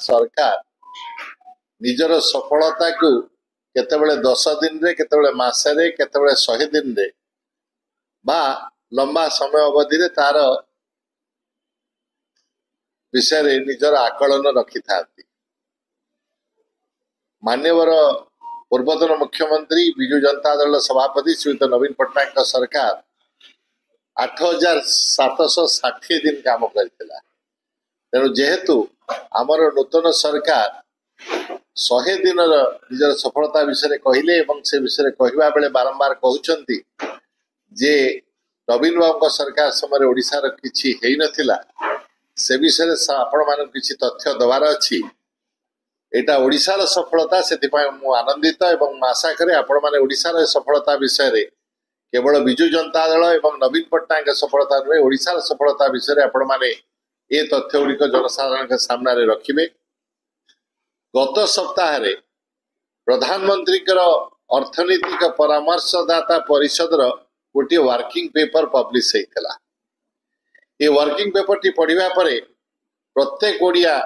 सरकार निजर सफलता को केतेबेले 10 दिन रे केतेबेले मासे रे केतेबेले 100 दिन रे बा लंबा समय अवधि रे तार विषय रे निजर आकलन रखि थाती। मान्यवर पूर्वतन मुख्यमंत्री बिजू जनता दल सभापति श्रीयुत नवीन पट्टनायक सरकार 8760 दिन काम करथिला। तेणु जेहेतु आमर नूतन सरकार 100 दिन निजर सफलता विषय कहले एवं से विषय कहवा बेले बारंबार कहउचंती जे नवीन बाबू सरकार समय ओडिसा किछि हेई नथिला से विषय आपण मान किछि तथ्य दबार अछि। एटा ओडिसा सफलता से मु आनंदित एवं आशा करे आपण माने ओडिसा सफलता विषय रे केवल बिजू जनता दल एवं नवीन पट्टनायक सफलता नुहे ओडिसा सफलता विषय आपण माने ये तथ्य गुड़िक जनसाधारण के सामने रखिबे। गत सप्ताह रे प्रधानमंत्री अर्थनीतिक परामर्शदाता परिषद गोटे वर्किंग पेपर पब्लिश होता। ये वर्किंग पेपर टी पढ़िबा परे प्रत्येक ओडिया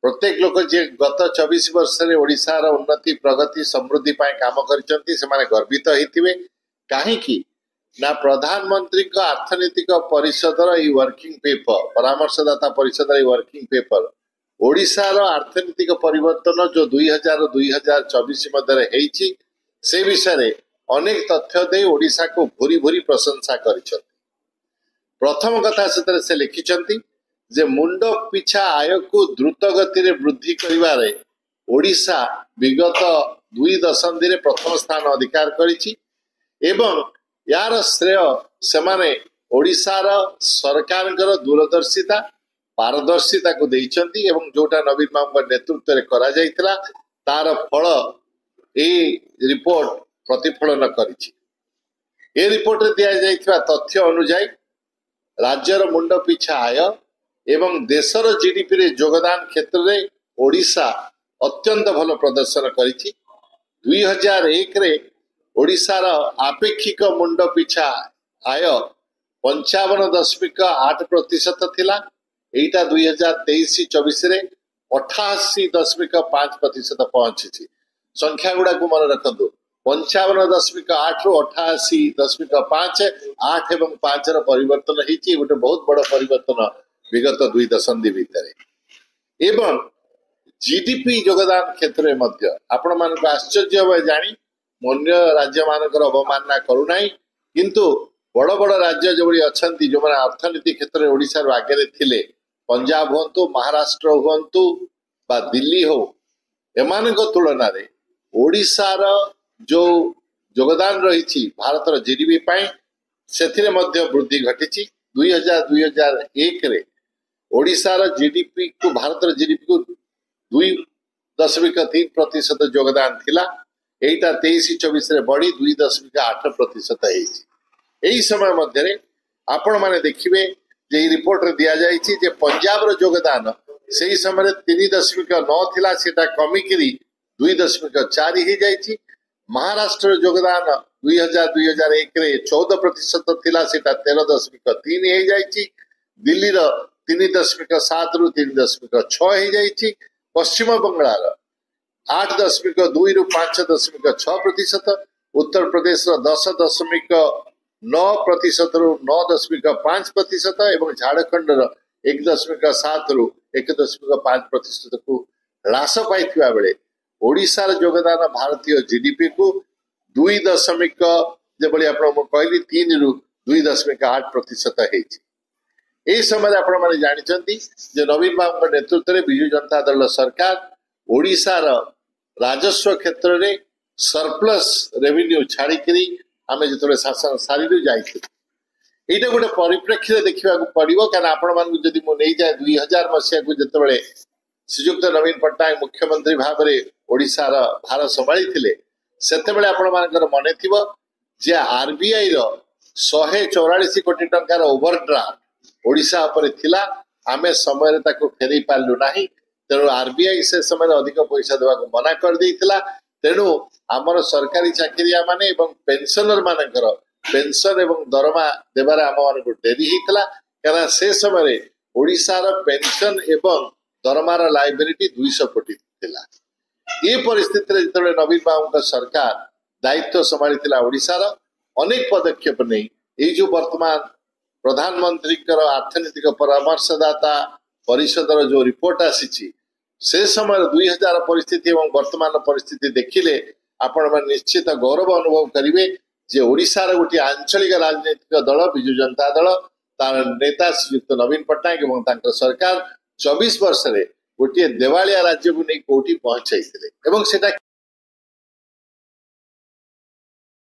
प्रत्येक लोक जे गत 24 वर्ष रे ओडिसा उन्नति प्रगति समृद्धि पाए काम करचंती से माने गर्वित होइतिबे। काहेकि ना प्रधानमंत्री का अर्थनीतिक परिषद वर्किंग पेपर परामर्शदाता परिषद वर्किंग पेपर ओडिसा अर्थनीतिक परिवर्तन जो 2000-2024 मध्य हेइछि से विषय रे अनेक तथ्य दे ओडिसा को भूरी भूरी प्रशंसा करिसथि। प्रथम कथा से लिखिछंती जे मुंड पिछा आय को द्रुत गति रे वृद्धि करिवारे ओडिसा विगत 2 दशंधि रे प्रथम स्थान अधिकार करिछि एवं यार श्रेय सेमाने ओडिसार सरकारଙ୍କର दूरदर्शिता पारदर्शिता को देइछंती एवं जोटा नवीन बाबू नेतृत्व रे करा जाइतला तार फल ए रिपोर्ट प्रतिफलन करिछि। ए रिपोर्ट रे दिया जाइतबा तथ्य अनुसार राज्यर मुंड पिछा आय एवं देशर जीडीपी रे योगदान क्षेत्र रे ओडिसा अत्यंत भल प्रदर्शन करिछि। 2001 रे ओडिसार आपेक्षिक मुंड पिछा आय 55.8% थिला। एटा 2023-24 रे 88.5% पहुंची। संख्या गुड़ा को मन रखंतु 55.8 रु 88.5 8 एवं 5 रो परिवर्तन हिची गोटे बहुत बड़ परिवर्तन विगत 2 दशंधि भितर एवं जीडीपी योगदान क्षेत्र में मध्य आपण मान आश्चर्य हो जानी अन्य राज्य मानकर अवमानना करूना किंतु बड़ बड़ राज्य जो अच्छी जो मैंने अर्थनीति क्षेत्र में ओडिशा आगे थिले पंजाब हूँ महाराष्ट्र हूँ बा दिल्ली हो एमान तुलन में ओडिशार जो योगदान रही भारतर जीडीपी पाई से वृद्धि घटी। 2001 रे ओडिशार जीडीपी को भारतर जीडीपी को 2.3% योगदान थिला। एटा 23-24 रे बढ़ी 2.8% यही समय मध्य आपण माने देखिबे जे रिपोर्ट रे दिया जाइछि जे पंजाब रो योगदान सही समय 3.9 थिला सेटा कमिकरी 2.4 ही जाइछि। महाराष्ट्र योगदान 2000-2001 रे 14% थिला सेटा 13.3 ही जाइछि। दिल्ली रो 3.7 रु 3.6 ही जाइछि। पश्चिम बंगाल 8.2 रु 5.6%, उत्तर प्रदेश 10.9% रु 9.5% एवं झारखंड 1.7 रु 1.5% को ह्रास पाई बेले ओडिशार योगदान भारतीय जीडीपी को 2.3 रु 2.8% यही समय आपण माने जानिछंती जे नवीन बाबू नेतृत्व में बिजू जनता दल सरकार ओडिशार राजस्व क्षेत्र में सरप्लस रेवेन्यू छाड़ी आम जो शासन सारी जाइए यहाँ गोटे परिप्रेक्षी देखा पड़ो क्या आपण मान जदि मुझे जाए 2000 मसीहा को जिते श्रीजुक्त नवीन पट्टनायक मुख्यमंत्री भाव में ओडिशार भार संभाली से मन थी जे आरबीआई 144 कोटी टंकार ओवरड्राफ्ट ओडिशा उपर थिला आमे समय फेरई पार्लु नाही। तेणु आरबीआई से समय अधिक पैसा देवा मना कर देइतिला। तेणु आमर सरकारी चाकरिया माने एवं पेंशनर मानकर पेंशन एवं दरमा देवार आम मान डेरी होता। क्या से समय ओडिशार पेंशन एवं दरमार लाइबिलिटी 200 कोटी थिला। ये परिस्थिति रे जेतेबेले नवीन बाबू सरकार दायित्व संभाली ओडिशार अनेक पदक्षेप नहीं ये जो वर्तमान प्रधानमंत्री आर्थिक परामर्शदाता परिषदर जो रिपोर्ट आसी से समय 2000 परिस्थिति एवं वर्तमान परिस्थिति देखिले आपण मन निश्चित गौरव अनुभव करिवे जे ओडिशार गोटे आंचलिक राजनीतिक दल बिजु जनता दल तार नेता श्रीयुक्त नवीन पट्टनायक एवं तांकर सरकार 24 वर्ष रे गोटे देवालिया राज्य को नहीं कोठी पहुंचाई एवं सेटा